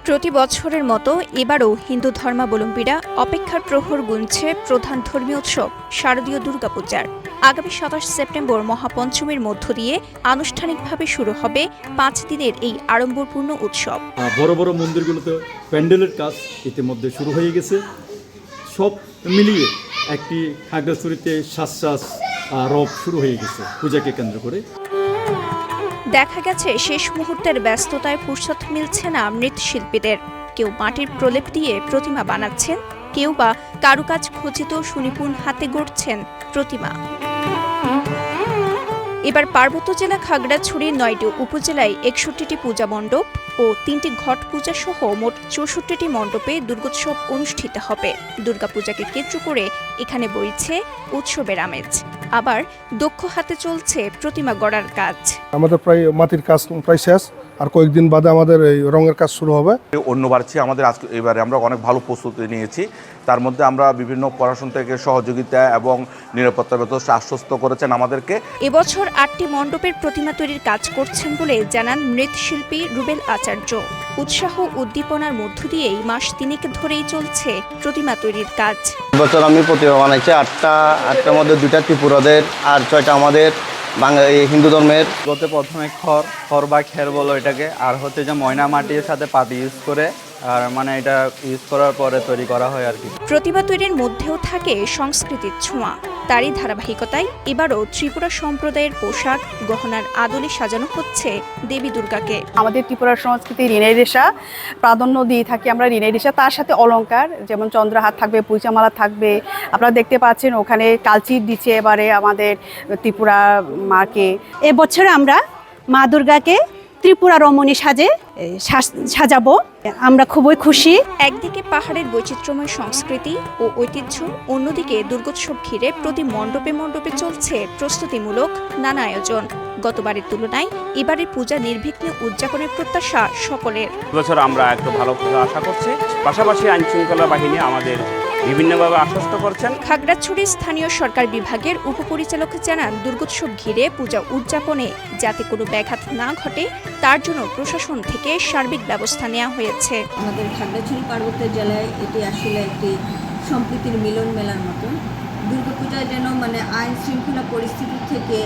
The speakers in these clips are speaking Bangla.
প্রতি বছরের মতো এবারও হিন্দু ধর্মাবলম্বীরা অপেক্ষার প্রহর গুনছে প্রধান ধর্মীয় উৎসব শারদীয় দুর্গাপূজার। আগামী ২৭ সেপ্টেম্বর মহাপঞ্চমীর মধ্য দিয়ে আনুষ্ঠানিকভাবে শুরু হবে ৫ দিনের এই আড়ম্বরপূর্ণ উৎসব। বড় বড় মন্দিরগুলোতে প্যান্ডেলের কাজ ইতিমধ্যে শুরু হয়ে গেছে। সব মিলিয়ে একটি খাগড়াছড়িতে শ্বাস রব শুরু হয়ে গেছে পূজাকে কেন্দ্র করে। দেখা গেছে শেষ মুহূর্তের ব্যস্ততায় ফুরসত মিলছে না মৃৎশিল্পীদের। কেউ মাটির প্রলেপ দিয়ে প্রতিমা বানাচ্ছেন, কেউ বা কারুকাজ খচিত সুনিপুণ হাতে গড়ছেন প্রতিমা। এবার পার্বত্য জেলা খাগড়াছড়ির ৯টি উপজেলায় ৬১টি পূজা মণ্ডপ ও ৩টি ঘট পূজা সহ মোট ৬৪টি মণ্ডপে দুর্গোৎসব অনুষ্ঠিত হবে। দুর্গাপূজাকে কেন্দ্র করে এখানে বইছে উৎসবের আমেজ। আবার দক্ষ হাতে চলছে প্রতিমা গড়ার কাজ। আমাদের প্রায় মাটির কাজ প্রায় শেষ, আর কয়েকদিন বাদে আমাদের এই রঙের কাজ শুরু হবে। অন্যবার চেয়ে আমাদের এবারে আমরা অনেক ভালো প্রস্তুতি নিয়েছি। তার মধ্যে আমরা বিভিন্ন প্রশাসন থেকে সহযোগিতা এবং নিরাপত্তা ব্যবস্থা আশ্বস্ত করেছেন আমাদেরকে। এবছর ৮টি মণ্ডপের প্রতিমা তৈরির কাজ করছেন বলে জানান মৃৎশিল্পী রুবেল আচার্য। উৎসাহ উদ্দীপনার মধ্য দিয়েই মাস ৩ ধরেই চলছে প্রতিমা তৈরির কাজ। এবছর আমি প্রতিমা বানাইছি ৮টার মধ্যে 2টা ত্রিপুরাদের আর 6টা আমাদের হিন্দু ধর্মের। প্রথমে খড় বা খের বলো এটাকে, আর হচ্ছে যে ময়না মাটির সাথে পাটি ইউজ করে, আর মানে এটা ইউজ করার পরে তৈরি করা হয় আর কি। প্রতিমা তৈরির মধ্যেও থাকে সংস্কৃতির ছোঁয়া। তারই ধারাবাহিকতায় এবারও ত্রিপুরা সম্প্রদায়ের পোশাক গহনার আদলে সাজানো হচ্ছে দেবী দুর্গাকে। আমাদের ত্রিপুরার সংস্কৃতি ঋণের রেশা প্রাধান্য দিয়ে থাকি আমরা, ঋণের রেশা তার সাথে অলংকার, যেমন চন্দ্রহার থাকবে, পূজামালা থাকবে। আপনারা দেখতে পাচ্ছেন ওখানে কালচির দিচ্ছে এবারে আমাদের ত্রিপুরা মাকে। এবছর আমরা মা দুর্গাকে ত্রিপুরা রমণী সাজাবো, আমরা খুবই খুশি। একদিকে পাহাড়ের বৈচিত্র্যময় সংস্কৃতি ও ঐতিহ্য, অন্যদিকে দুর্গোৎসব ঘিরে প্রতি মণ্ডপে মণ্ডপে চলছে প্রস্তুতিমূলক নানা আয়োজন। গতবারের তুলনায় এবারের পূজা নির্বিঘ্নে উদযাপনের প্রত্যাশা সকলের। এবছর আমরা একটু ভালো পূজা আশা করছি, পাশাপাশি আইন শৃঙ্খলা বাহিনী আমাদের বিভিন্নভাবে আশ্বস্ত করছেন। খাগড়াছড়ির স্থানীয় সরকার বিভাগের উপপরিচালক জানান, দুর্গোৎসব ঘিরে পূজা উদযাপনে যাতে কোনো ব্যাঘাত না ঘটে তার জন্য প্রশাসন থেকে সার্বিক ব্যবস্থা নেওয়া হয়েছে। আমাদের খাগড়াছড়ি পার্বত্য জেলায় এটি আসলে একটি সম্প্রীতির মিলন মেলার মতন। দুর্গাপূজায় যেন আইন শৃঙ্খলা পরিস্থিতি থেকে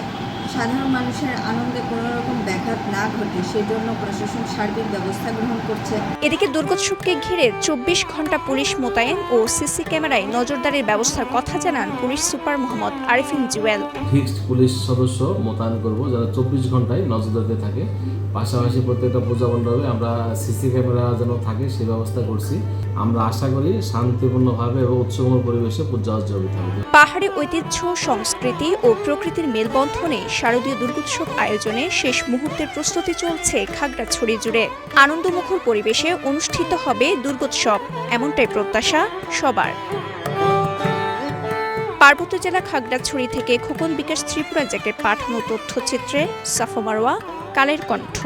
সাধারণ মানুষের আনন্দে কোনো রকম ব্যাঘাত না ঘটে, সেজন্য প্রশাসন সার্বিক ব্যবস্থা গ্রহণ করছে। এদিকে দুর্গোৎসবকে ঘিরে ২৪ ঘণ্টা পুলিশ মোতায়েন ও সিসি ক্যামেরায় নজরদারির ব্যবস্থার কথা জানান police super Mohammad Arifin Jewel. Fixed police সদস্য মোতায়েন করব যারা ২৪ ঘণ্টায় নজরদারিতে থাকে। পাশাপাশি প্রত্যেকটা পূজা মণ্ডপে আমরা সিসি ক্যামেরা যেন থাকে সেই ব্যবস্থা করছি। আমরা আশা করি শান্তিপূর্ণভাবে এবং উৎসবময় পরিবেশে পূজা উদযাপিত হবে। পাহাড়ি ঐতিহ্য, সংস্কৃতি ও প্রকৃতির মেলবন্ধনে শারদীয় দুর্গোৎসব আয়োজনে শেষ মুহূর্তের প্রস্তুতি চলছে খাগড়াছড়ি জুড়ে। আনন্দমুখর পরিবেশে অনুষ্ঠিত হবে দুর্গোৎসব, এমনটাই প্রত্যাশা সবার। পার্বত্য জেলা খাগড়াছড়ি থেকে খোকন বিকাশ ত্রিপুরা জ্যাকের পাঠানো তথ্যচিত্রে সাফা মারওয়া, কালের কণ্ঠ।